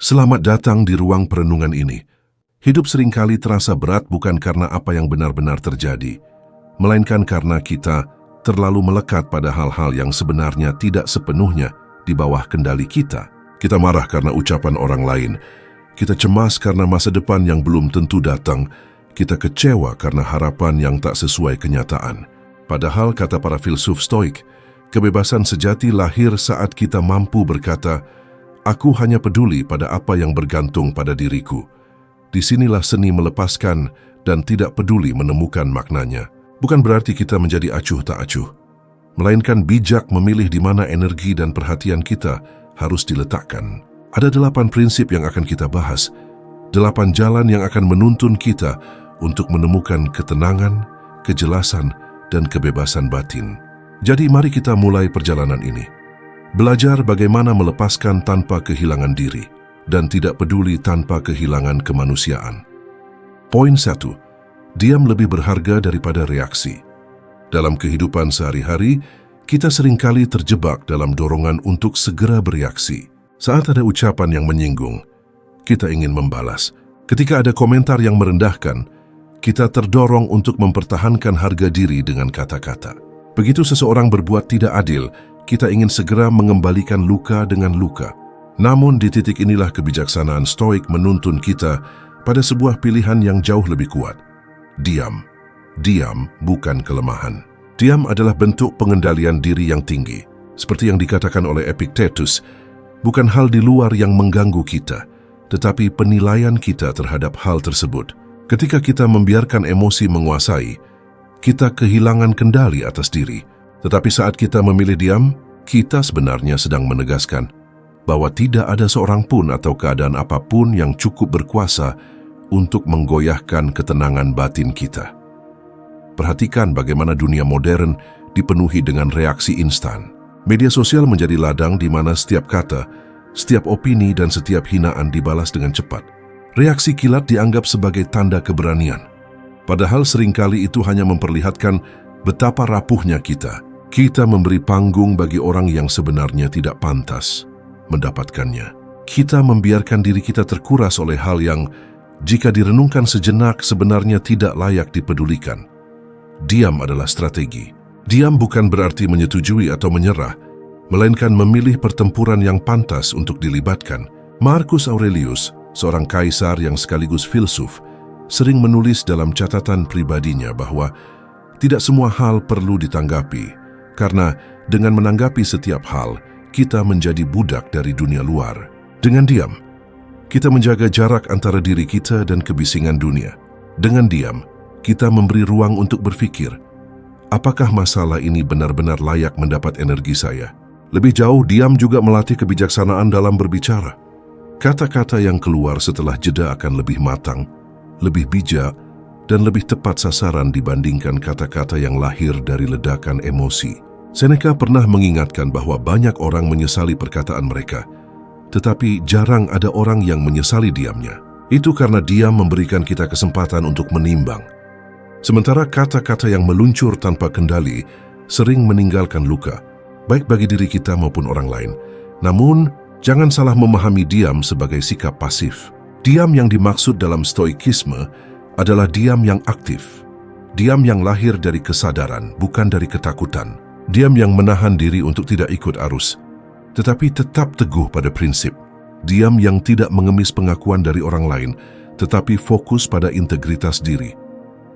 Selamat datang di ruang perenungan ini. Hidup seringkali terasa berat bukan karena apa yang benar-benar terjadi, melainkan karena kita terlalu melekat pada hal-hal yang sebenarnya tidak sepenuhnya di bawah kendali kita. Kita marah karena ucapan orang lain, kita cemas karena masa depan yang belum tentu datang, kita kecewa karena harapan yang tak sesuai kenyataan. Padahal, kata para filsuf Stoik, kebebasan sejati lahir saat kita mampu berkata, "Aku hanya peduli pada apa yang bergantung pada diriku." Disinilah seni melepaskan dan tidak peduli menemukan maknanya. Bukan berarti kita menjadi acuh tak acuh, melainkan bijak memilih di mana energi dan perhatian kita harus diletakkan. Ada 8 prinsip yang akan kita bahas, 8 jalan yang akan menuntun kita untuk menemukan ketenangan, kejelasan, dan kebebasan batin. Jadi mari kita mulai perjalanan ini. Belajar bagaimana melepaskan tanpa kehilangan diri dan tidak peduli tanpa kehilangan kemanusiaan. Poin 1. Diam lebih berharga daripada reaksi. Dalam kehidupan sehari-hari, kita seringkali terjebak dalam dorongan untuk segera bereaksi. Saat ada ucapan yang menyinggung, kita ingin membalas. Ketika ada komentar yang merendahkan, kita terdorong untuk mempertahankan harga diri dengan kata-kata. Begitu seseorang berbuat tidak adil, kita ingin segera mengembalikan luka dengan luka. Namun di titik inilah kebijaksanaan Stoik menuntun kita pada sebuah pilihan yang jauh lebih kuat. Diam. Diam bukan kelemahan. Diam adalah bentuk pengendalian diri yang tinggi. Seperti yang dikatakan oleh Epictetus, bukan hal di luar yang mengganggu kita, tetapi penilaian kita terhadap hal tersebut. Ketika kita membiarkan emosi menguasai, kita kehilangan kendali atas diri. Tetapi saat kita memilih diam, kita sebenarnya sedang menegaskan bahwa tidak ada seorang pun atau keadaan apapun yang cukup berkuasa untuk menggoyahkan ketenangan batin kita. Perhatikan bagaimana dunia modern dipenuhi dengan reaksi instan. Media sosial menjadi ladang di mana setiap kata, setiap opini, dan setiap hinaan dibalas dengan cepat. Reaksi kilat dianggap sebagai tanda keberanian. Padahal seringkali itu hanya memperlihatkan betapa rapuhnya kita. Kita memberi panggung bagi orang yang sebenarnya tidak pantas mendapatkannya. Kita membiarkan diri kita terkuras oleh hal yang, jika direnungkan sejenak, sebenarnya tidak layak dipedulikan. Diam adalah strategi. Diam bukan berarti menyetujui atau menyerah, melainkan memilih pertempuran yang pantas untuk dilibatkan. Marcus Aurelius, seorang kaisar yang sekaligus filsuf, sering menulis dalam catatan pribadinya bahwa tidak semua hal perlu ditanggapi, karena dengan menanggapi setiap hal, kita menjadi budak dari dunia luar. Dengan diam, kita menjaga jarak antara diri kita dan kebisingan dunia. Dengan diam, kita memberi ruang untuk berpikir, apakah masalah ini benar-benar layak mendapat energi saya? Lebih jauh, diam juga melatih kebijaksanaan dalam berbicara. Kata-kata yang keluar setelah jeda akan lebih matang, lebih bijak, dan lebih tepat sasaran dibandingkan kata-kata yang lahir dari ledakan emosi. Seneca pernah mengingatkan bahwa banyak orang menyesali perkataan mereka, tetapi jarang ada orang yang menyesali diamnya. Itu karena diam memberikan kita kesempatan untuk menimbang. Sementara kata-kata yang meluncur tanpa kendali sering meninggalkan luka, baik bagi diri kita maupun orang lain. Namun, jangan salah memahami diam sebagai sikap pasif. Diam yang dimaksud dalam stoikisme adalah diam yang aktif. Diam yang lahir dari kesadaran, bukan dari ketakutan. Diam yang menahan diri untuk tidak ikut arus, tetapi tetap teguh pada prinsip. Diam yang tidak mengemis pengakuan dari orang lain, tetapi fokus pada integritas diri.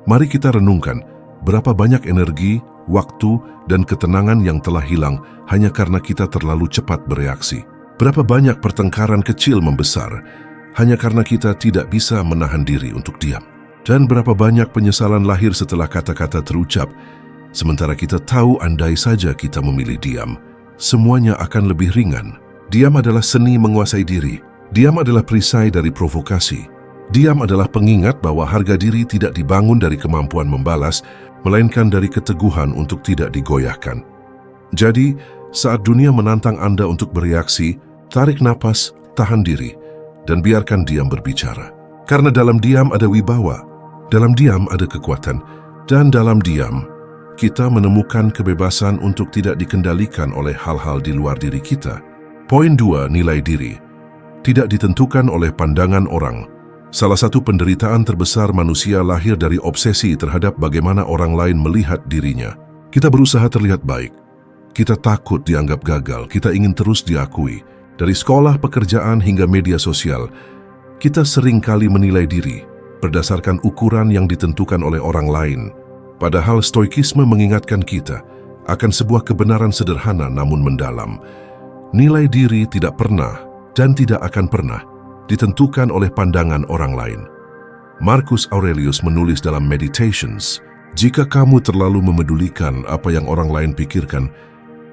Mari kita renungkan berapa banyak energi, waktu, dan ketenangan yang telah hilang hanya karena kita terlalu cepat bereaksi. Berapa banyak pertengkaran kecil membesar hanya karena kita tidak bisa menahan diri untuk diam. Dan berapa banyak penyesalan lahir setelah kata-kata terucap, sementara kita tahu andai saja kita memilih diam, semuanya akan lebih ringan. Diam adalah seni menguasai diri. Diam adalah perisai dari provokasi. Diam adalah pengingat bahwa harga diri tidak dibangun dari kemampuan membalas, melainkan dari keteguhan untuk tidak digoyahkan. Jadi, saat dunia menantang Anda untuk bereaksi, tarik napas, tahan diri, dan biarkan diam berbicara. Karena dalam diam ada wibawa, dalam diam ada kekuatan, dan dalam diam kita menemukan kebebasan untuk tidak dikendalikan oleh hal-hal di luar diri kita. Poin 2, nilai diri. tidak ditentukan oleh pandangan orang. Salah satu penderitaan terbesar manusia lahir dari obsesi terhadap bagaimana orang lain melihat dirinya. Kita berusaha terlihat baik. Kita takut dianggap gagal, kita ingin terus diakui. Dari sekolah, pekerjaan, hingga media sosial, kita sering kali menilai diri berdasarkan ukuran yang ditentukan oleh orang lain. Padahal stoikisme mengingatkan kita akan sebuah kebenaran sederhana namun mendalam. Nilai diri tidak pernah dan tidak akan pernah ditentukan oleh pandangan orang lain. Marcus Aurelius menulis dalam Meditations, "Jika kamu terlalu memedulikan apa yang orang lain pikirkan,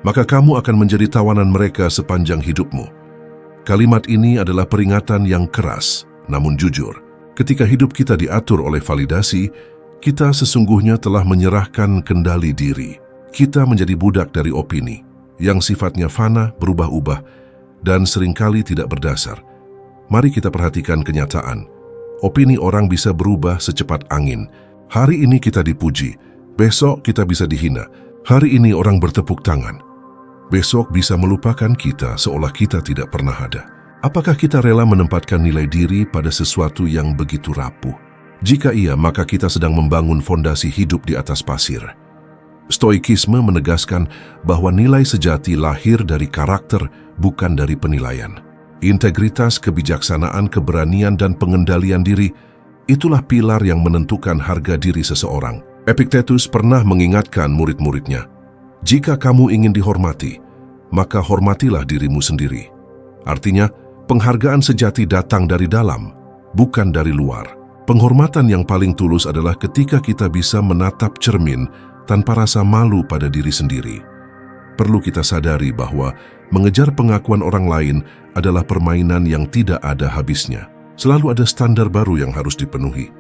maka kamu akan menjadi tawanan mereka sepanjang hidupmu." Kalimat ini adalah peringatan yang keras, namun jujur. Ketika hidup kita diatur oleh validasi, kita sesungguhnya telah menyerahkan kendali diri. Kita menjadi budak dari opini, yang sifatnya fana, berubah-ubah, dan seringkali tidak berdasar. Mari kita perhatikan kenyataan. Opini orang bisa berubah secepat angin. Hari ini kita dipuji, besok kita bisa dihina. Hari ini orang bertepuk tangan, besok bisa melupakan kita seolah kita tidak pernah ada. Apakah kita rela menempatkan nilai diri pada sesuatu yang begitu rapuh? Jika iya, maka kita sedang membangun fondasi hidup di atas pasir. Stoikisme menegaskan bahwa nilai sejati lahir dari karakter, bukan dari penilaian. Integritas, kebijaksanaan, keberanian, dan pengendalian diri, itulah pilar yang menentukan harga diri seseorang. Epictetus pernah mengingatkan murid-muridnya, "Jika kamu ingin dihormati, maka hormatilah dirimu sendiri." Artinya, penghargaan sejati datang dari dalam, bukan dari luar. Penghormatan yang paling tulus adalah ketika kita bisa menatap cermin tanpa rasa malu pada diri sendiri. Perlu kita sadari bahwa mengejar pengakuan orang lain adalah permainan yang tidak ada habisnya. Selalu ada standar baru yang harus dipenuhi.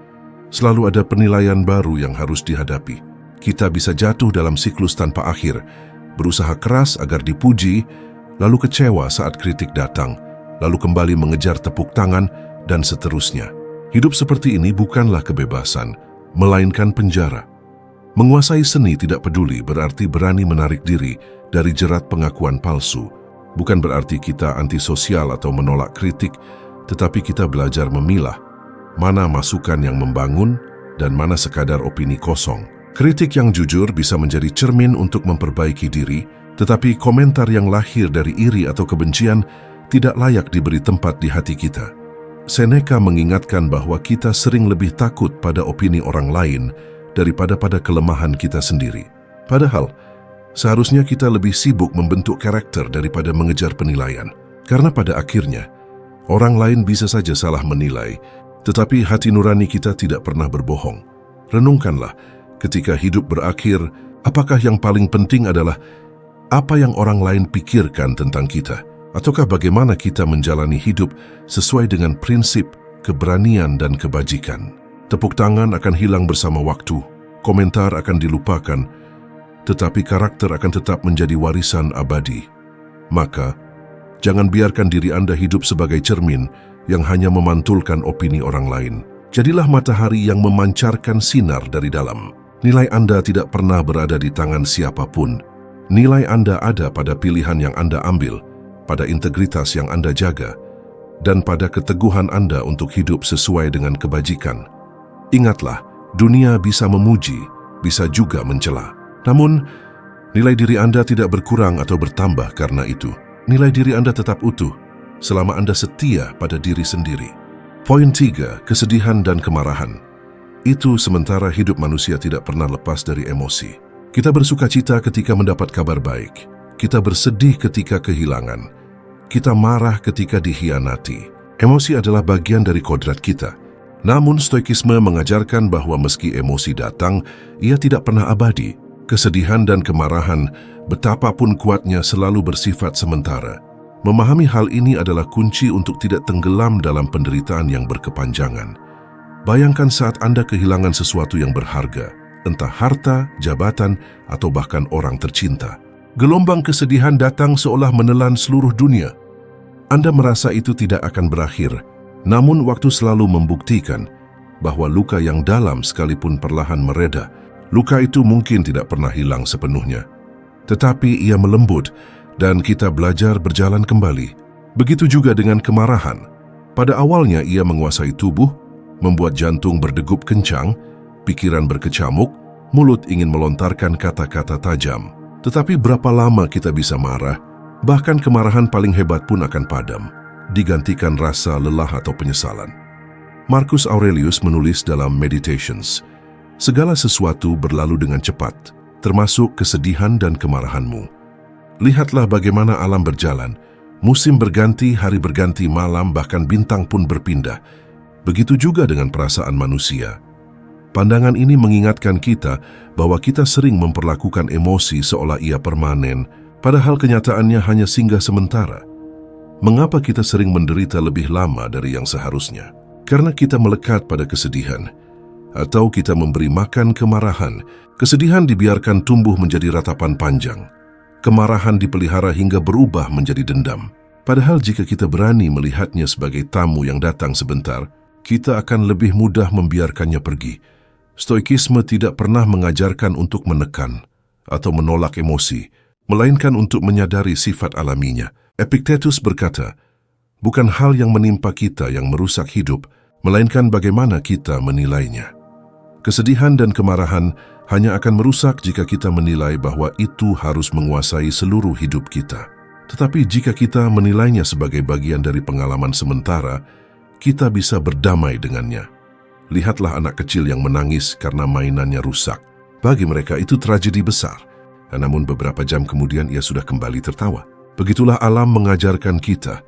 Selalu ada penilaian baru yang harus dihadapi. Kita bisa jatuh dalam siklus tanpa akhir, berusaha keras agar dipuji, lalu kecewa saat kritik datang, lalu kembali mengejar tepuk tangan, dan seterusnya. Hidup seperti ini bukanlah kebebasan, melainkan penjara. Menguasai seni tidak peduli berarti berani menarik diri dari jerat pengakuan palsu. Bukan berarti kita antisosial atau menolak kritik, tetapi kita belajar memilah mana masukan yang membangun dan mana sekadar opini kosong. Kritik yang jujur bisa menjadi cermin untuk memperbaiki diri, tetapi komentar yang lahir dari iri atau kebencian tidak layak diberi tempat di hati kita. Seneca mengingatkan bahwa kita sering lebih takut pada opini orang lain daripada pada kelemahan kita sendiri. Padahal, seharusnya kita lebih sibuk membentuk karakter daripada mengejar penilaian. Karena pada akhirnya, orang lain bisa saja salah menilai, tetapi hati nurani kita tidak pernah berbohong. Renungkanlah, ketika hidup berakhir, apakah yang paling penting adalah apa yang orang lain pikirkan tentang kita? Ataukah bagaimana kita menjalani hidup sesuai dengan prinsip, keberanian, dan kebajikan? Tepuk tangan akan hilang bersama waktu, komentar akan dilupakan, tetapi karakter akan tetap menjadi warisan abadi. Maka, jangan biarkan diri Anda hidup sebagai cermin yang hanya memantulkan opini orang lain. Jadilah matahari yang memancarkan sinar dari dalam. Nilai Anda tidak pernah berada di tangan siapapun. Nilai Anda ada pada pilihan yang Anda ambil, pada integritas yang Anda jaga, dan pada keteguhan Anda untuk hidup sesuai dengan kebajikan. Ingatlah, dunia bisa memuji, bisa juga mencela. Namun, nilai diri Anda tidak berkurang atau bertambah karena itu. Nilai diri Anda tetap utuh, selama Anda setia pada diri sendiri. Poin 3, kesedihan dan kemarahan. Itu sementara hidup manusia tidak pernah lepas dari emosi. Kita bersukacita ketika mendapat kabar baik. Kita bersedih ketika kehilangan. Kita marah ketika dikhianati. Emosi adalah bagian dari kodrat kita. Namun stoikisme mengajarkan bahwa meski emosi datang, ia tidak pernah abadi. Kesedihan dan kemarahan, betapapun kuatnya, selalu bersifat sementara. Memahami hal ini adalah kunci untuk tidak tenggelam dalam penderitaan yang berkepanjangan. Bayangkan saat Anda kehilangan sesuatu yang berharga, entah harta, jabatan, atau bahkan orang tercinta. Gelombang kesedihan datang seolah menelan seluruh dunia. Anda merasa itu tidak akan berakhir, namun waktu selalu membuktikan bahwa luka yang dalam sekalipun perlahan mereda, luka itu mungkin tidak pernah hilang sepenuhnya. Tetapi ia melembut dan kita belajar berjalan kembali. Begitu juga dengan kemarahan. Pada awalnya ia menguasai tubuh, membuat jantung berdegup kencang, pikiran berkecamuk, mulut ingin melontarkan kata-kata tajam. Tetapi berapa lama kita bisa marah? Bahkan kemarahan paling hebat pun akan padam, digantikan rasa lelah atau penyesalan. Marcus Aurelius menulis dalam Meditations, "Segala sesuatu berlalu dengan cepat, termasuk kesedihan dan kemarahanmu. Lihatlah bagaimana alam berjalan. Musim berganti, hari berganti, malam, bahkan bintang pun berpindah. Begitu juga dengan perasaan manusia." Pandangan ini mengingatkan kita bahwa kita sering memperlakukan emosi seolah ia permanen, padahal kenyataannya hanya singgah sementara. Mengapa kita sering menderita lebih lama dari yang seharusnya? Karena kita melekat pada kesedihan, atau kita memberi makan kemarahan. Kesedihan dibiarkan tumbuh menjadi ratapan panjang. Kemarahan dipelihara hingga berubah menjadi dendam. Padahal jika kita berani melihatnya sebagai tamu yang datang sebentar, kita akan lebih mudah membiarkannya pergi. Stoikisme tidak pernah mengajarkan untuk menekan atau menolak emosi, melainkan untuk menyadari sifat alaminya. Epictetus berkata, "Bukan hal yang menimpa kita yang merusak hidup, melainkan bagaimana kita menilainya." Kesedihan dan kemarahan hanya akan merusak jika kita menilai bahwa itu harus menguasai seluruh hidup kita. Tetapi jika kita menilainya sebagai bagian dari pengalaman sementara, kita bisa berdamai dengannya. Lihatlah anak kecil yang menangis karena mainannya rusak. Bagi mereka itu tragedi besar, namun beberapa jam kemudian ia sudah kembali tertawa. Begitulah alam mengajarkan kita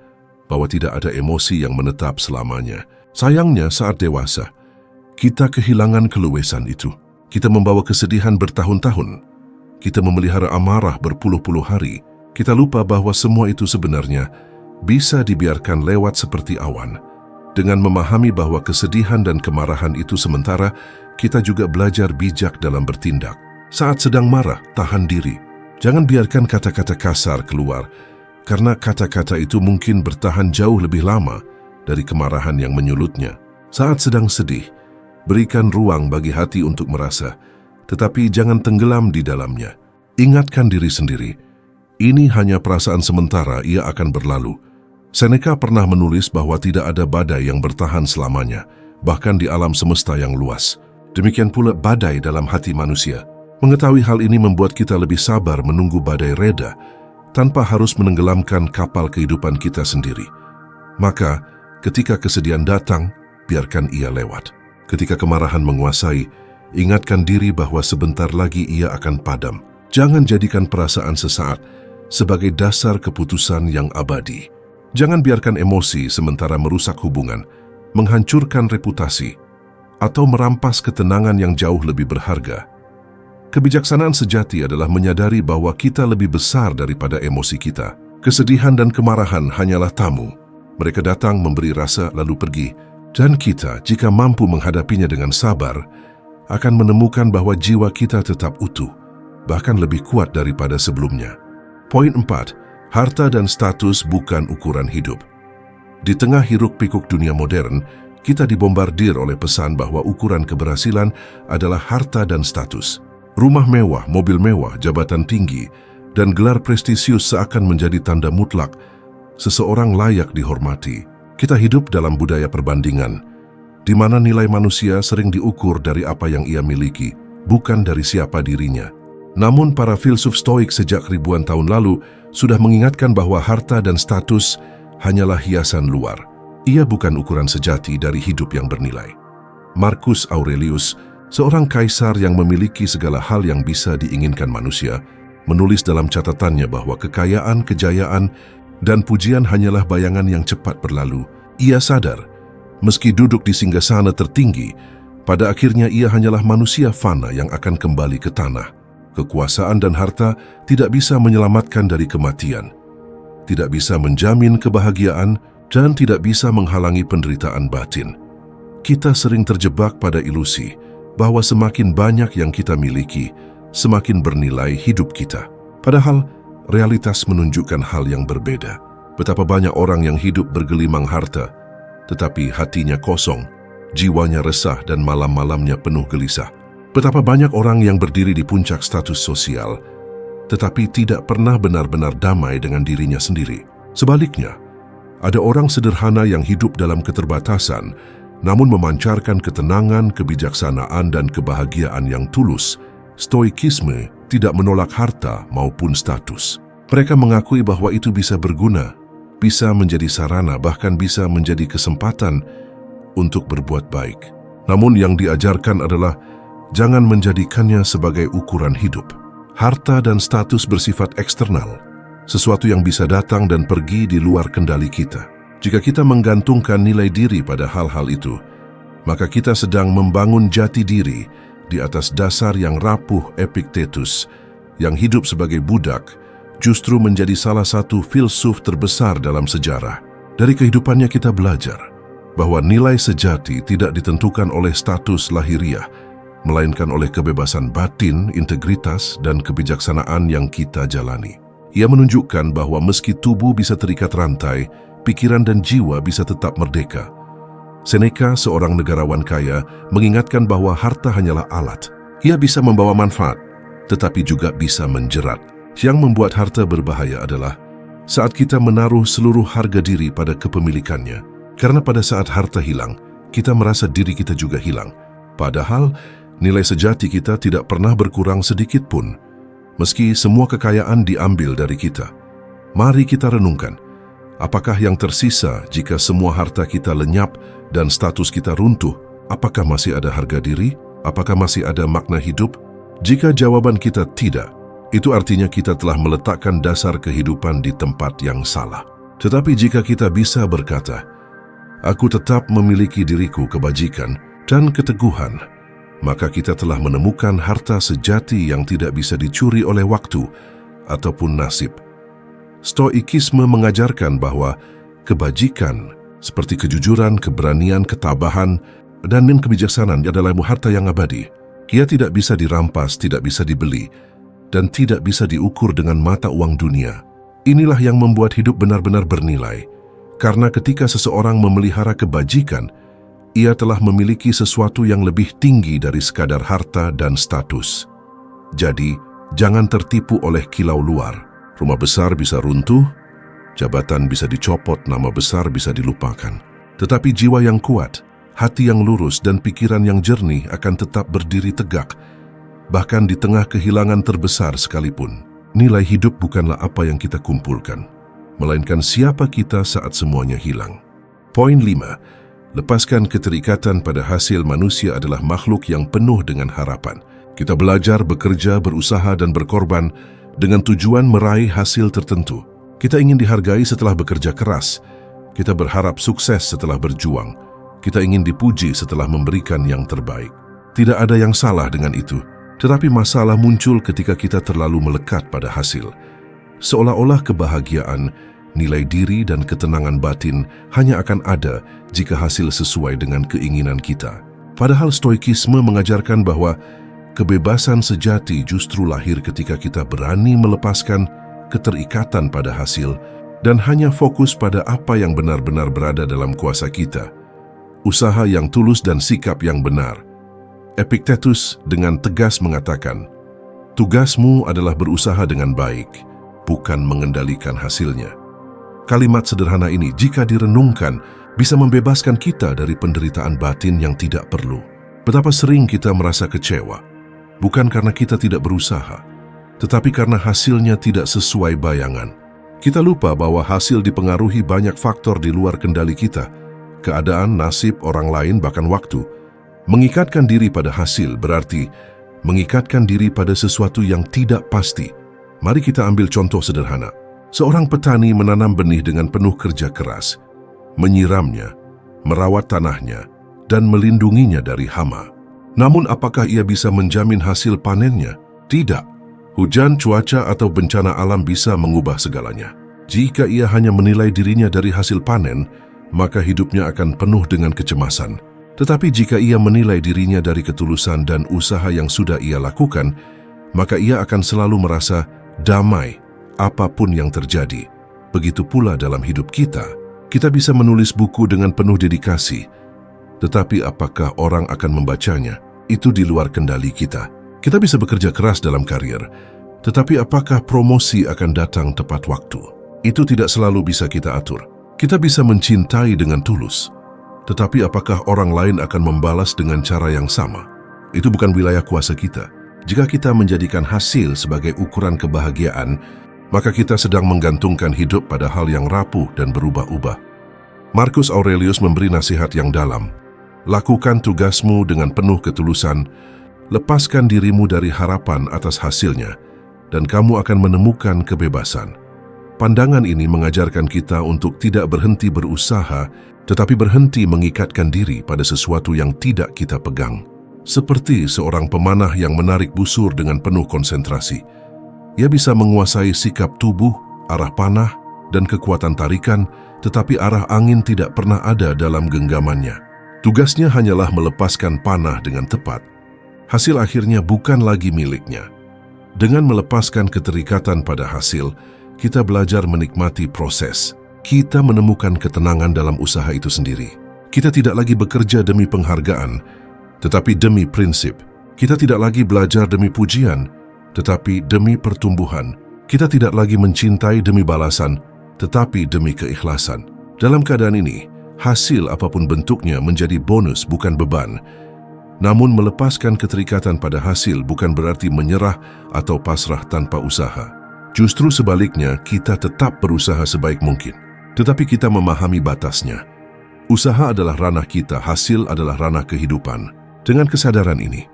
bahwa tidak ada emosi yang menetap selamanya. Sayangnya saat dewasa, kita kehilangan keluasan itu. Kita membawa kesedihan bertahun-tahun. Kita memelihara amarah berpuluh-puluh hari. Kita lupa bahwa semua itu sebenarnya bisa dibiarkan lewat seperti awan. Dengan memahami bahwa kesedihan dan kemarahan itu sementara, kita juga belajar bijak dalam bertindak. Saat sedang marah, tahan diri. Jangan biarkan kata-kata kasar keluar, karena kata-kata itu mungkin bertahan jauh lebih lama dari kemarahan yang menyulutnya. Saat sedang sedih, berikan ruang bagi hati untuk merasa, tetapi jangan tenggelam di dalamnya. Ingatkan diri sendiri, ini hanya perasaan sementara, ia akan berlalu. Seneca pernah menulis bahwa tidak ada badai yang bertahan selamanya, bahkan di alam semesta yang luas. Demikian pula badai dalam hati manusia. Mengetahui hal ini membuat kita lebih sabar menunggu badai reda, tanpa harus menenggelamkan kapal kehidupan kita sendiri. Maka, ketika kesedihan datang, biarkan ia lewat. Ketika kemarahan menguasai, ingatkan diri bahwa sebentar lagi ia akan padam. Jangan jadikan perasaan sesaat sebagai dasar keputusan yang abadi. Jangan biarkan emosi sementara merusak hubungan, menghancurkan reputasi, atau merampas ketenangan yang jauh lebih berharga. Kebijaksanaan sejati adalah menyadari bahwa kita lebih besar daripada emosi kita. Kesedihan dan kemarahan hanyalah tamu. Mereka datang memberi rasa lalu pergi. Dan kita, jika mampu menghadapinya dengan sabar, akan menemukan bahwa jiwa kita tetap utuh, bahkan lebih kuat daripada sebelumnya. Poin 4. Harta dan status bukan ukuran hidup. Di tengah hiruk-pikuk dunia modern, kita dibombardir oleh pesan bahwa ukuran keberhasilan adalah harta dan status. Rumah mewah, mobil mewah, jabatan tinggi, dan gelar prestisius seakan menjadi tanda mutlak seseorang layak dihormati. Kita hidup dalam budaya perbandingan, di mana nilai manusia sering diukur dari apa yang ia miliki, bukan dari siapa dirinya. Namun para filsuf Stoik sejak ribuan tahun lalu sudah mengingatkan bahwa harta dan status hanyalah hiasan luar. Ia bukan ukuran sejati dari hidup yang bernilai. Marcus Aurelius, seorang kaisar yang memiliki segala hal yang bisa diinginkan manusia, menulis dalam catatannya bahwa kekayaan, kejayaan, dan pujian hanyalah bayangan yang cepat berlalu. Ia sadar, meski duduk di singgasana tertinggi, pada akhirnya ia hanyalah manusia fana yang akan kembali ke tanah. Kekuasaan dan harta tidak bisa menyelamatkan dari kematian, tidak bisa menjamin kebahagiaan, dan tidak bisa menghalangi penderitaan batin. Kita sering terjebak pada ilusi bahwa semakin banyak yang kita miliki, semakin bernilai hidup kita. Padahal, realitas menunjukkan hal yang berbeda. Betapa banyak orang yang hidup bergelimang harta, tetapi hatinya kosong, jiwanya resah dan malam-malamnya penuh gelisah. Betapa banyak orang yang berdiri di puncak status sosial, tetapi tidak pernah benar-benar damai dengan dirinya sendiri. Sebaliknya, Ada orang sederhana yang hidup dalam keterbatasan, namun memancarkan ketenangan, kebijaksanaan, dan kebahagiaan yang tulus. Stoikisme tidak menolak harta maupun status. Mereka mengakui bahwa itu bisa berguna, bisa menjadi sarana, bahkan bisa menjadi kesempatan untuk berbuat baik. Namun yang diajarkan adalah jangan menjadikannya sebagai ukuran hidup. Harta dan status bersifat eksternal, sesuatu yang bisa datang dan pergi di luar kendali kita. Jika kita menggantungkan nilai diri pada hal-hal itu, maka kita sedang membangun jati diri di atas dasar yang rapuh. Epictetus, yang hidup sebagai budak, justru menjadi salah satu filsuf terbesar dalam sejarah. Dari kehidupannya kita belajar bahwa nilai sejati tidak ditentukan oleh status lahiriah, melainkan oleh kebebasan batin, integritas, dan kebijaksanaan yang kita jalani. Ia menunjukkan bahwa meski tubuh bisa terikat rantai, pikiran dan jiwa bisa tetap merdeka. Seneca, seorang negarawan kaya, mengingatkan bahwa harta hanyalah alat. Ia bisa membawa manfaat, tetapi juga bisa menjerat. Yang membuat harta berbahaya adalah saat kita menaruh seluruh harga diri pada kepemilikannya. Karena pada saat harta hilang, kita merasa diri kita juga hilang. Padahal, nilai sejati kita tidak pernah berkurang sedikit pun, meski semua kekayaan diambil dari kita. Mari kita renungkan, apakah yang tersisa jika semua harta kita lenyap dan status kita runtuh? Apakah masih ada harga diri? Apakah masih ada makna hidup? Jika jawaban kita tidak, itu artinya kita telah meletakkan dasar kehidupan di tempat yang salah. Tetapi jika kita bisa berkata, "Aku tetap memiliki diriku, kebajikan, dan keteguhan," maka kita telah menemukan harta sejati yang tidak bisa dicuri oleh waktu ataupun nasib. Stoikisme mengajarkan bahwa kebajikan seperti kejujuran, keberanian, ketabahan, dan kebijaksanaan adalah harta yang abadi. Ia tidak bisa dirampas, tidak bisa dibeli, dan tidak bisa diukur dengan mata uang dunia. Inilah yang membuat hidup benar-benar bernilai, karena ketika seseorang memelihara kebajikan, ia telah memiliki sesuatu yang lebih tinggi dari sekadar harta dan status. Jadi, jangan tertipu oleh kilau luar. Rumah besar bisa runtuh, jabatan bisa dicopot, nama besar bisa dilupakan. Tetapi jiwa yang kuat, hati yang lurus, dan pikiran yang jernih akan tetap berdiri tegak, bahkan di tengah kehilangan terbesar sekalipun. Nilai hidup bukanlah apa yang kita kumpulkan, melainkan siapa kita saat semuanya hilang. Poin 5. Lepaskan keterikatan pada hasil. Manusia adalah makhluk yang penuh dengan harapan. Kita belajar, bekerja, berusaha, dan berkorban dengan tujuan meraih hasil tertentu. Kita ingin dihargai setelah bekerja keras. Kita berharap sukses setelah berjuang. Kita ingin dipuji setelah memberikan yang terbaik. Tidak ada yang salah dengan itu, tetapi masalah muncul ketika kita terlalu melekat pada hasil. Seolah-olah kebahagiaan, nilai diri, dan ketenangan batin hanya akan ada jika hasil sesuai dengan keinginan kita. Padahal stoikisme mengajarkan bahwa kebebasan sejati justru lahir ketika kita berani melepaskan keterikatan pada hasil dan hanya fokus pada apa yang benar-benar berada dalam kuasa kita. Usaha yang tulus dan sikap yang benar. Epictetus dengan tegas mengatakan, "Tugasmu adalah berusaha dengan baik, bukan mengendalikan hasilnya." Kalimat sederhana ini, jika direnungkan, bisa membebaskan kita dari penderitaan batin yang tidak perlu. Betapa sering kita merasa kecewa, bukan karena kita tidak berusaha, tetapi karena hasilnya tidak sesuai bayangan. Kita lupa bahwa hasil dipengaruhi banyak faktor di luar kendali kita, keadaan, nasib, orang lain, bahkan waktu. Mengikatkan diri pada hasil berarti mengikatkan diri pada sesuatu yang tidak pasti. Mari kita ambil contoh sederhana. Seorang petani menanam benih dengan penuh kerja keras, menyiramnya, merawat tanahnya, dan melindunginya dari hama. Namun apakah ia bisa menjamin hasil panennya? Tidak. Hujan, cuaca, atau bencana alam bisa mengubah segalanya. Jika ia hanya menilai dirinya dari hasil panen, maka hidupnya akan penuh dengan kecemasan. Tetapi jika ia menilai dirinya dari ketulusan dan usaha yang sudah ia lakukan, maka ia akan selalu merasa damai apapun yang terjadi. Begitu pula dalam hidup kita. Kita bisa menulis buku dengan penuh dedikasi, tetapi apakah orang akan membacanya? Itu di luar kendali kita. Kita bisa bekerja keras dalam karir, tetapi apakah promosi akan datang tepat waktu? Itu tidak selalu bisa kita atur. Kita bisa mencintai dengan tulus, tetapi apakah orang lain akan membalas dengan cara yang sama? Itu bukan wilayah kuasa kita. Jika kita menjadikan hasil sebagai ukuran kebahagiaan, maka kita sedang menggantungkan hidup pada hal yang rapuh dan berubah-ubah. Marcus Aurelius memberi nasihat yang dalam. Lakukan tugasmu dengan penuh ketulusan, lepaskan dirimu dari harapan atas hasilnya, dan kamu akan menemukan kebebasan. Pandangan ini mengajarkan kita untuk tidak berhenti berusaha, tetapi berhenti mengikatkan diri pada sesuatu yang tidak kita pegang. Seperti seorang pemanah yang menarik busur dengan penuh konsentrasi. Ia bisa menguasai sikap tubuh, arah panah, dan kekuatan tarikan, tetapi arah angin tidak pernah ada dalam genggamannya. Tugasnya hanyalah melepaskan panah dengan tepat. Hasil akhirnya bukan lagi miliknya. Dengan melepaskan keterikatan pada hasil, kita belajar menikmati proses. Kita menemukan ketenangan dalam usaha itu sendiri. Kita tidak lagi bekerja demi penghargaan, tetapi demi prinsip. Kita tidak lagi belajar demi pujian, tetapi demi pertumbuhan. Kita tidak lagi mencintai demi balasan, tetapi demi keikhlasan. Dalam keadaan ini, hasil apapun bentuknya menjadi bonus bukan beban. Namun melepaskan keterikatan pada hasil bukan berarti menyerah atau pasrah tanpa usaha. Justru sebaliknya, kita tetap berusaha sebaik mungkin. Tetapi kita memahami batasnya. Usaha adalah ranah kita, hasil adalah ranah kehidupan. Dengan kesadaran ini,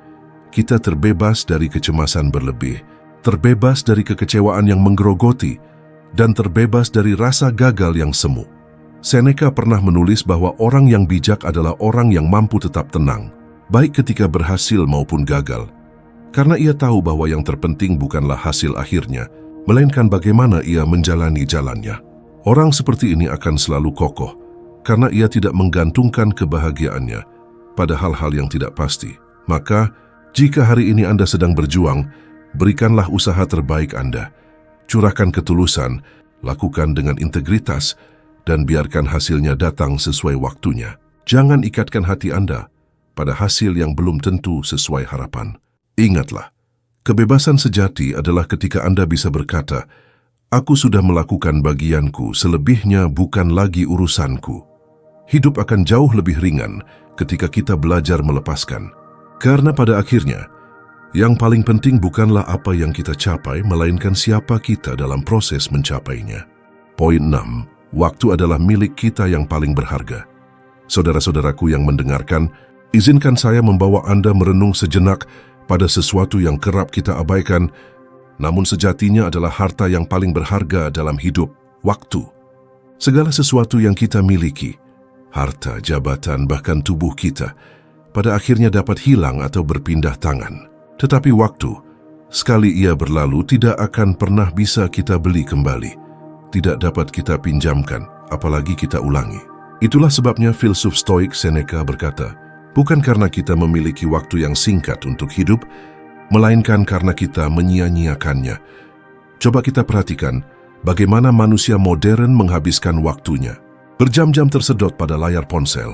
kita terbebas dari kecemasan berlebih, terbebas dari kekecewaan yang menggerogoti, dan terbebas dari rasa gagal yang semu. Seneca pernah menulis bahwa orang yang bijak adalah orang yang mampu tetap tenang, baik ketika berhasil maupun gagal. Karena ia tahu bahwa yang terpenting bukanlah hasil akhirnya, melainkan bagaimana ia menjalani jalannya. Orang seperti ini akan selalu kokoh, karena ia tidak menggantungkan kebahagiaannya pada hal-hal yang tidak pasti. Maka, jika hari ini Anda sedang berjuang, berikanlah usaha terbaik Anda. Curahkan ketulusan, lakukan dengan integritas, dan biarkan hasilnya datang sesuai waktunya. Jangan ikatkan hati Anda pada hasil yang belum tentu sesuai harapan. Ingatlah, kebebasan sejati adalah ketika Anda bisa berkata, "Aku sudah melakukan bagianku, selebihnya bukan lagi urusanku." Hidup akan jauh lebih ringan ketika kita belajar melepaskan. Karena pada akhirnya, yang paling penting bukanlah apa yang kita capai, melainkan siapa kita dalam proses mencapainya. Poin 6. Waktu adalah milik kita yang paling berharga. Saudara-saudaraku yang mendengarkan, izinkan saya membawa Anda merenung sejenak pada sesuatu yang kerap kita abaikan, namun sejatinya adalah harta yang paling berharga dalam hidup, waktu. Segala sesuatu yang kita miliki, harta, jabatan, bahkan tubuh kita, pada akhirnya dapat hilang atau berpindah tangan. Tetapi waktu, sekali ia berlalu, tidak akan pernah bisa kita beli kembali. Tidak dapat kita pinjamkan, apalagi kita ulangi. Itulah sebabnya filsuf Stoik Seneca berkata, bukan karena kita memiliki waktu yang singkat untuk hidup, melainkan karena kita menyia-nyiakannya. Coba kita perhatikan bagaimana manusia modern menghabiskan waktunya. Berjam-jam tersedot pada layar ponsel,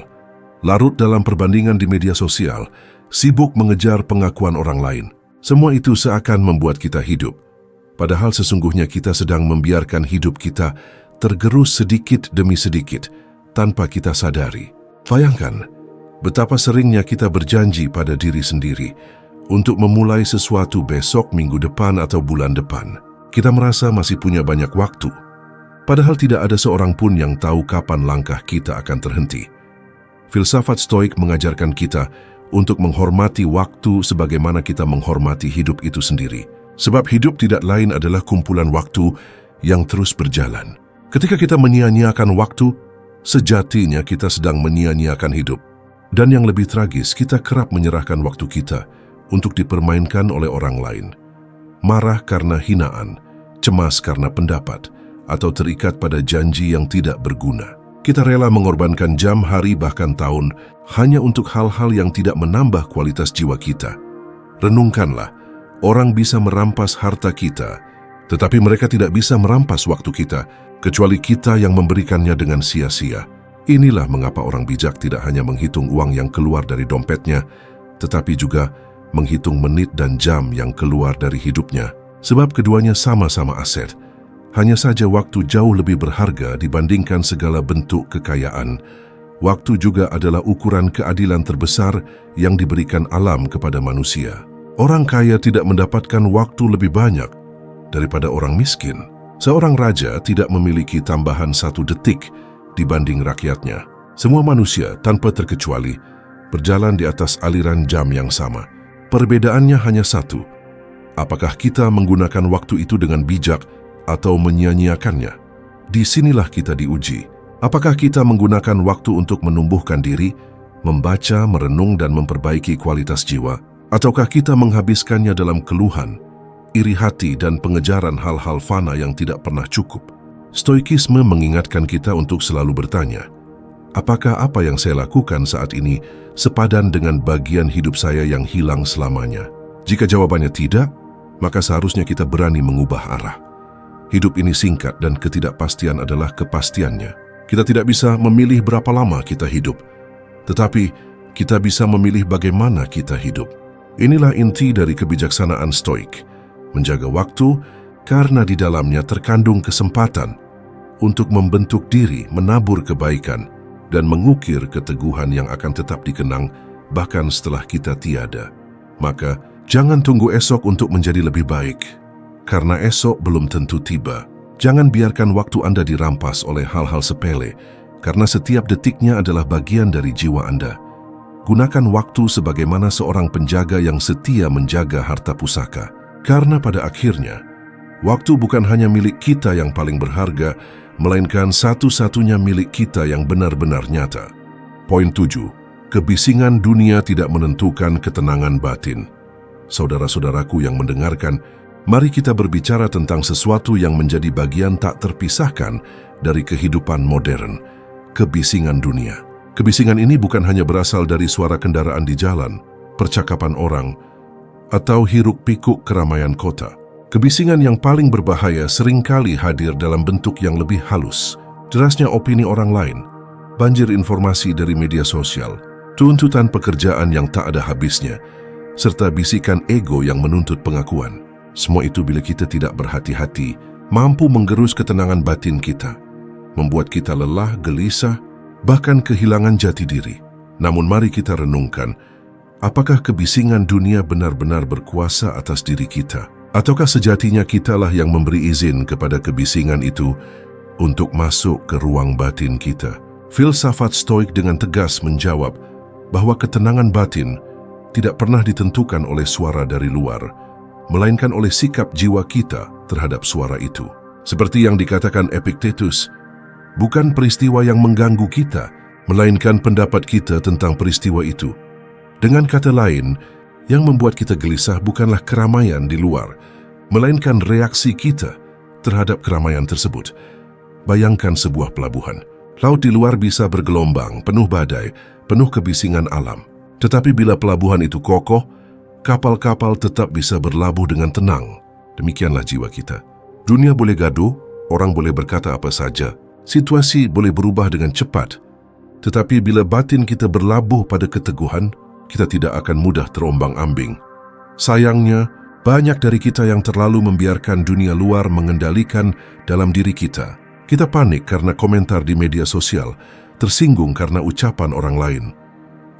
larut dalam perbandingan di media sosial, sibuk mengejar pengakuan orang lain. Semua itu seakan membuat kita hidup. Padahal sesungguhnya kita sedang membiarkan hidup kita tergerus sedikit demi sedikit, tanpa kita sadari. Bayangkan, betapa seringnya kita berjanji pada diri sendiri untuk memulai sesuatu besok, minggu depan, atau bulan depan. Kita merasa masih punya banyak waktu, padahal tidak ada seorang pun yang tahu kapan langkah kita akan terhenti. Filsafat Stoik mengajarkan kita untuk menghormati waktu sebagaimana kita menghormati hidup itu sendiri. Sebab hidup tidak lain adalah kumpulan waktu yang terus berjalan. Ketika kita menyia-nyiakan waktu, sejatinya kita sedang menyia-nyiakan hidup. Dan yang lebih tragis, kita kerap menyerahkan waktu kita untuk dipermainkan oleh orang lain. Marah karena hinaan, cemas karena pendapat, atau terikat pada janji yang tidak berguna. Kita rela mengorbankan jam, hari, bahkan tahun hanya untuk hal-hal yang tidak menambah kualitas jiwa kita. Renungkanlah, orang bisa merampas harta kita, tetapi mereka tidak bisa merampas waktu kita, kecuali kita yang memberikannya dengan sia-sia. Inilah mengapa orang bijak tidak hanya menghitung uang yang keluar dari dompetnya, tetapi juga menghitung menit dan jam yang keluar dari hidupnya. Sebab keduanya sama-sama aset, Hanya saja waktu jauh lebih berharga dibandingkan segala bentuk kekayaan. Waktu juga adalah ukuran keadilan terbesar yang diberikan alam kepada manusia. Orang kaya tidak mendapatkan waktu lebih banyak daripada orang miskin. Seorang raja tidak memiliki tambahan 1 detik dibanding rakyatnya. Semua manusia tanpa terkecuali berjalan di atas aliran jam yang sama. Perbedaannya hanya satu. Apakah kita menggunakan waktu itu dengan bijak atau menyia-nyiakannya? Disinilah kita diuji. Apakah kita menggunakan waktu untuk menumbuhkan diri, membaca, merenung, dan memperbaiki kualitas jiwa? Ataukah kita menghabiskannya dalam keluhan, iri hati, dan pengejaran hal-hal fana yang tidak pernah cukup? Stoikisme mengingatkan kita untuk selalu bertanya, apakah apa yang saya lakukan saat ini sepadan dengan bagian hidup saya yang hilang selamanya? Jika jawabannya tidak, maka seharusnya kita berani mengubah arah. Hidup ini singkat dan ketidakpastian adalah kepastiannya. Kita tidak bisa memilih berapa lama kita hidup, tetapi kita bisa memilih bagaimana kita hidup. Inilah inti dari kebijaksanaan Stoik, menjaga waktu karena di dalamnya terkandung kesempatan untuk membentuk diri, menabur kebaikan, dan mengukir keteguhan yang akan tetap dikenang bahkan setelah kita tiada. Maka, jangan tunggu esok untuk menjadi lebih baik, karena esok belum tentu tiba. Jangan biarkan waktu Anda dirampas oleh hal-hal sepele, karena setiap detiknya adalah bagian dari jiwa Anda. Gunakan waktu sebagaimana seorang penjaga yang setia menjaga harta pusaka. Karena pada akhirnya, waktu bukan hanya milik kita yang paling berharga, melainkan satu-satunya milik kita yang benar-benar nyata. Poin 7. Kebisingan dunia tidak menentukan ketenangan batin. Saudara-saudaraku yang mendengarkan, mari kita berbicara tentang sesuatu yang menjadi bagian tak terpisahkan dari kehidupan modern, kebisingan dunia. Kebisingan ini bukan hanya berasal dari suara kendaraan di jalan, percakapan orang, atau hiruk-pikuk keramaian kota. Kebisingan yang paling berbahaya seringkali hadir dalam bentuk yang lebih halus. Derasnya opini orang lain, banjir informasi dari media sosial, tuntutan pekerjaan yang tak ada habisnya, serta bisikan ego yang menuntut pengakuan. Semua itu bila kita tidak berhati-hati, mampu menggerus ketenangan batin kita, membuat kita lelah, gelisah, bahkan kehilangan jati diri. Namun mari kita renungkan, apakah kebisingan dunia benar-benar berkuasa atas diri kita? Ataukah sejatinya kitalah yang memberi izin kepada kebisingan itu untuk masuk ke ruang batin kita? Filsafat Stoik dengan tegas menjawab bahwa ketenangan batin tidak pernah ditentukan oleh suara dari luar, melainkan oleh sikap jiwa kita terhadap suara itu. Seperti yang dikatakan Epictetus, bukan peristiwa yang mengganggu kita, melainkan pendapat kita tentang peristiwa itu. Dengan kata lain, yang membuat kita gelisah bukanlah keramaian di luar, melainkan reaksi kita terhadap keramaian tersebut. Bayangkan sebuah pelabuhan. Laut di luar bisa bergelombang, penuh badai, penuh kebisingan alam. Tetapi bila pelabuhan itu kokoh, kapal-kapal tetap bisa berlabuh dengan tenang. Demikianlah jiwa kita. Dunia boleh gaduh, orang boleh berkata apa saja, situasi boleh berubah dengan cepat. Tetapi bila batin kita berlabuh pada keteguhan, kita tidak akan mudah terombang-ambing. Sayangnya, banyak dari kita yang terlalu membiarkan dunia luar mengendalikan dalam diri kita. Kita panik karena komentar di media sosial, tersinggung karena ucapan orang lain,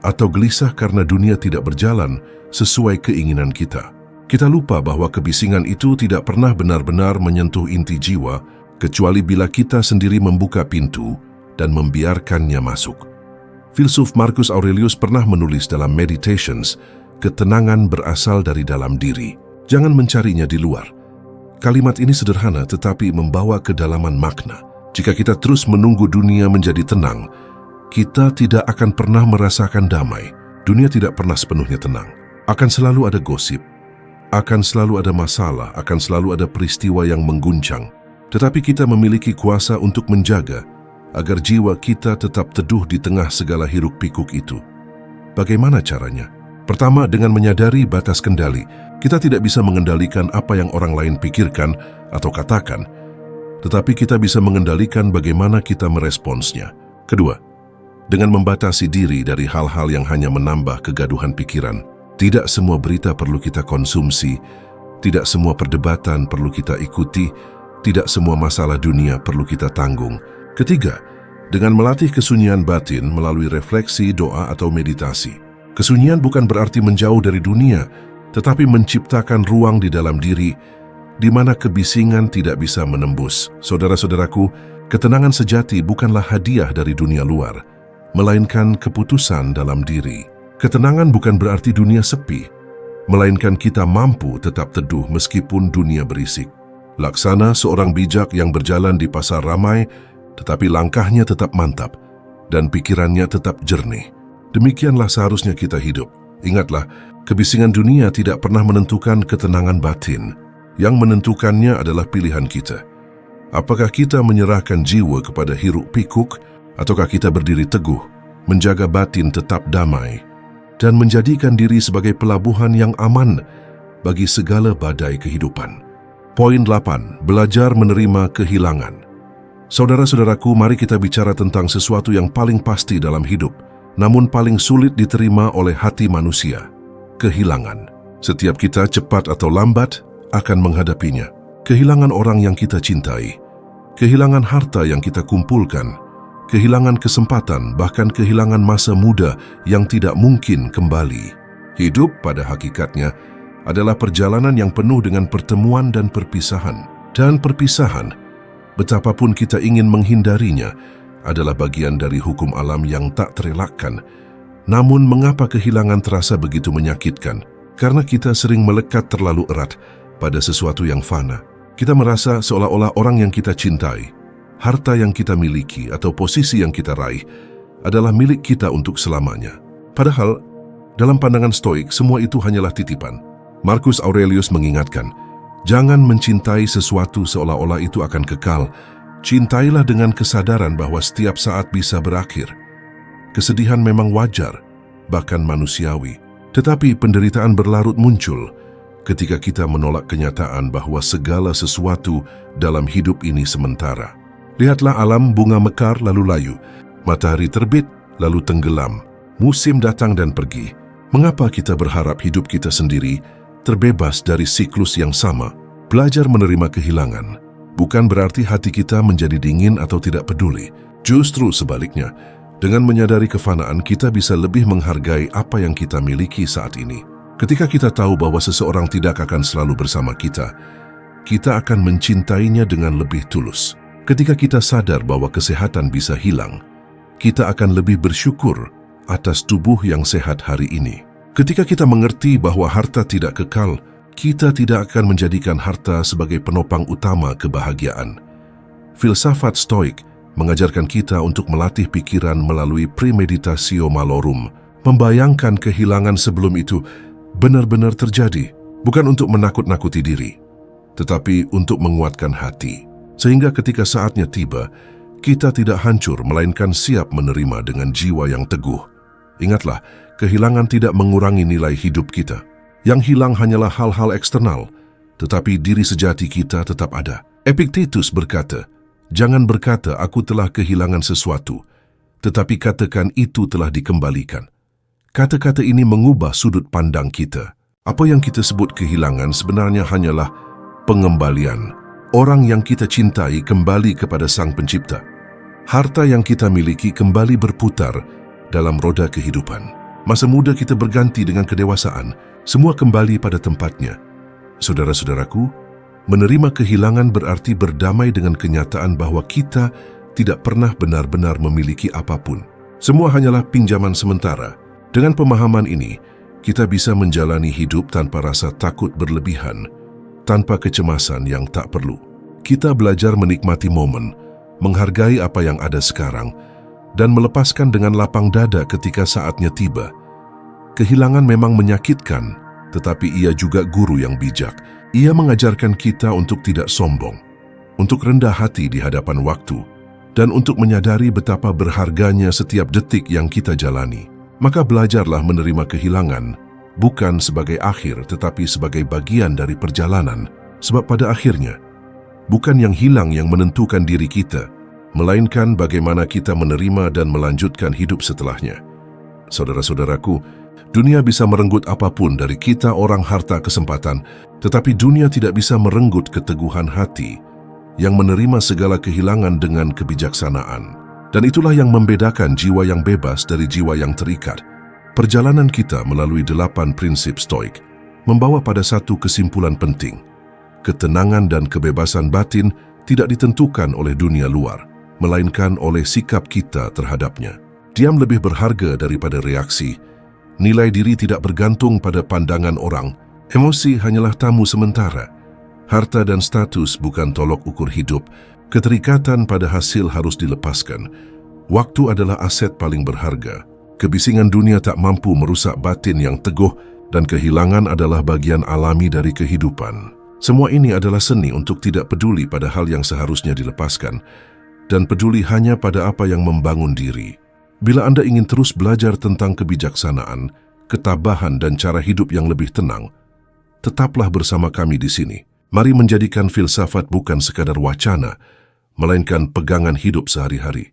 atau gelisah karena dunia tidak berjalan sesuai keinginan kita. Kita lupa bahwa kebisingan itu tidak pernah benar-benar menyentuh inti jiwa, kecuali bila kita sendiri membuka pintu dan membiarkannya masuk. Filsuf Marcus Aurelius pernah menulis dalam Meditations, ketenangan berasal dari dalam diri. Jangan mencarinya di luar. Kalimat ini sederhana tetapi membawa kedalaman makna. Jika kita terus menunggu dunia menjadi tenang, kita tidak akan pernah merasakan damai. Dunia tidak pernah sepenuhnya tenang. Akan selalu ada gosip, akan selalu ada masalah, akan selalu ada peristiwa yang mengguncang. Tetapi kita memiliki kuasa untuk menjaga agar jiwa kita tetap teduh di tengah segala hiruk-pikuk itu. Bagaimana caranya? Pertama, dengan menyadari batas kendali. Kita tidak bisa mengendalikan apa yang orang lain pikirkan atau katakan, tetapi kita bisa mengendalikan bagaimana kita meresponsnya. Kedua, dengan membatasi diri dari hal-hal yang hanya menambah kegaduhan pikiran. Tidak semua berita perlu kita konsumsi, tidak semua perdebatan perlu kita ikuti, tidak semua masalah dunia perlu kita tanggung. Ketiga, dengan melatih kesunyian batin melalui refleksi, doa, atau meditasi. Kesunyian bukan berarti menjauh dari dunia, tetapi menciptakan ruang di dalam diri di mana kebisingan tidak bisa menembus. Saudara-saudaraku, ketenangan sejati bukanlah hadiah dari dunia luar, melainkan keputusan dalam diri. Ketenangan bukan berarti dunia sepi, melainkan kita mampu tetap teduh meskipun dunia berisik. Laksana seorang bijak yang berjalan di pasar ramai, tetapi langkahnya tetap mantap dan pikirannya tetap jernih. Demikianlah seharusnya kita hidup. Ingatlah, kebisingan dunia tidak pernah menentukan ketenangan batin. Yang menentukannya adalah pilihan kita. Apakah kita menyerahkan jiwa kepada hiruk pikuk, ataukah kita berdiri teguh, menjaga batin tetap damai, dan menjadikan diri sebagai pelabuhan yang aman bagi segala badai kehidupan. Poin 8. Belajar menerima kehilangan. Saudara-saudaraku, mari kita bicara tentang sesuatu yang paling pasti dalam hidup, namun paling sulit diterima oleh hati manusia. Kehilangan. Setiap kita cepat atau lambat akan menghadapinya. Kehilangan orang yang kita cintai, kehilangan harta yang kita kumpulkan, kehilangan kesempatan, bahkan kehilangan masa muda yang tidak mungkin kembali. Hidup pada hakikatnya adalah perjalanan yang penuh dengan pertemuan dan perpisahan. Dan perpisahan, betapapun kita ingin menghindarinya, adalah bagian dari hukum alam yang tak terelakkan. Namun mengapa kehilangan terasa begitu menyakitkan? Karena kita sering melekat terlalu erat pada sesuatu yang fana. Kita merasa seolah-olah orang yang kita cintai, harta yang kita miliki, atau posisi yang kita raih adalah milik kita untuk selamanya. Padahal, dalam pandangan Stoik, semua itu hanyalah titipan. Marcus Aurelius mengingatkan, jangan mencintai sesuatu seolah-olah itu akan kekal. Cintailah dengan kesadaran bahwa setiap saat bisa berakhir. Kesedihan memang wajar, bahkan manusiawi. Tetapi penderitaan berlarut muncul ketika kita menolak kenyataan bahwa segala sesuatu dalam hidup ini sementara. Lihatlah alam, bunga mekar lalu layu, matahari terbit lalu tenggelam, musim datang dan pergi. Mengapa kita berharap hidup kita sendiri terbebas dari siklus yang sama? Belajar menerima kehilangan bukan berarti hati kita menjadi dingin atau tidak peduli. Justru sebaliknya, dengan menyadari kefanaan, kita bisa lebih menghargai apa yang kita miliki saat ini. Ketika kita tahu bahwa seseorang tidak akan selalu bersama kita, kita akan mencintainya dengan lebih tulus. Ketika kita sadar bahwa kesehatan bisa hilang, kita akan lebih bersyukur atas tubuh yang sehat hari ini. Ketika kita mengerti bahwa harta tidak kekal, kita tidak akan menjadikan harta sebagai penopang utama kebahagiaan. Filsafat Stoik mengajarkan kita untuk melatih pikiran melalui premeditatio malorum, membayangkan kehilangan sebelum itu benar-benar terjadi, bukan untuk menakut-nakuti diri, tetapi untuk menguatkan hati. Sehingga ketika saatnya tiba, kita tidak hancur, melainkan siap menerima dengan jiwa yang teguh. Ingatlah, kehilangan tidak mengurangi nilai hidup kita. Yang hilang hanyalah hal-hal eksternal, tetapi diri sejati kita tetap ada. Epictetus berkata, jangan berkata, aku telah kehilangan sesuatu, tetapi katakan itu telah dikembalikan. Kata-kata ini mengubah sudut pandang kita. Apa yang kita sebut kehilangan sebenarnya hanyalah pengembalian. Orang yang kita cintai kembali kepada Sang Pencipta. Harta yang kita miliki kembali berputar dalam roda kehidupan. Masa muda kita berganti dengan kedewasaan. Semua kembali pada tempatnya. Saudara-saudaraku, menerima kehilangan berarti berdamai dengan kenyataan bahwa kita tidak pernah benar-benar memiliki apapun. Semua hanyalah pinjaman sementara. Dengan pemahaman ini, kita bisa menjalani hidup tanpa rasa takut berlebihan, tanpa kecemasan yang tak perlu. Kita belajar menikmati momen, menghargai apa yang ada sekarang, dan melepaskan dengan lapang dada ketika saatnya tiba. Kehilangan memang menyakitkan, tetapi ia juga guru yang bijak. Ia mengajarkan kita untuk tidak sombong, untuk rendah hati di hadapan waktu, dan untuk menyadari betapa berharganya setiap detik yang kita jalani. Maka belajarlah menerima kehilangan, bukan sebagai akhir, tetapi sebagai bagian dari perjalanan. Sebab pada akhirnya, bukan yang hilang yang menentukan diri kita, melainkan bagaimana kita menerima dan melanjutkan hidup setelahnya. Saudara-saudaraku, dunia bisa merenggut apapun dari kita, orang, harta, kesempatan, tetapi dunia tidak bisa merenggut keteguhan hati, yang menerima segala kehilangan dengan kebijaksanaan. Dan itulah yang membedakan jiwa yang bebas dari jiwa yang terikat. Perjalanan kita melalui 8 prinsip stoik membawa pada satu kesimpulan penting. Ketenangan dan kebebasan batin tidak ditentukan oleh dunia luar, melainkan oleh sikap kita terhadapnya. Diam lebih berharga daripada reaksi. Nilai diri tidak bergantung pada pandangan orang. Emosi hanyalah tamu sementara. Harta dan status bukan tolok ukur hidup. Keterikatan pada hasil harus dilepaskan. Waktu adalah aset paling berharga. Kebisingan dunia tak mampu merusak batin yang teguh, dan kehilangan adalah bagian alami dari kehidupan. Semua ini adalah seni untuk tidak peduli pada hal yang seharusnya dilepaskan, dan peduli hanya pada apa yang membangun diri. Bila Anda ingin terus belajar tentang kebijaksanaan, ketabahan dan cara hidup yang lebih tenang, tetaplah bersama kami di sini. Mari menjadikan filsafat bukan sekadar wacana, melainkan pegangan hidup sehari-hari.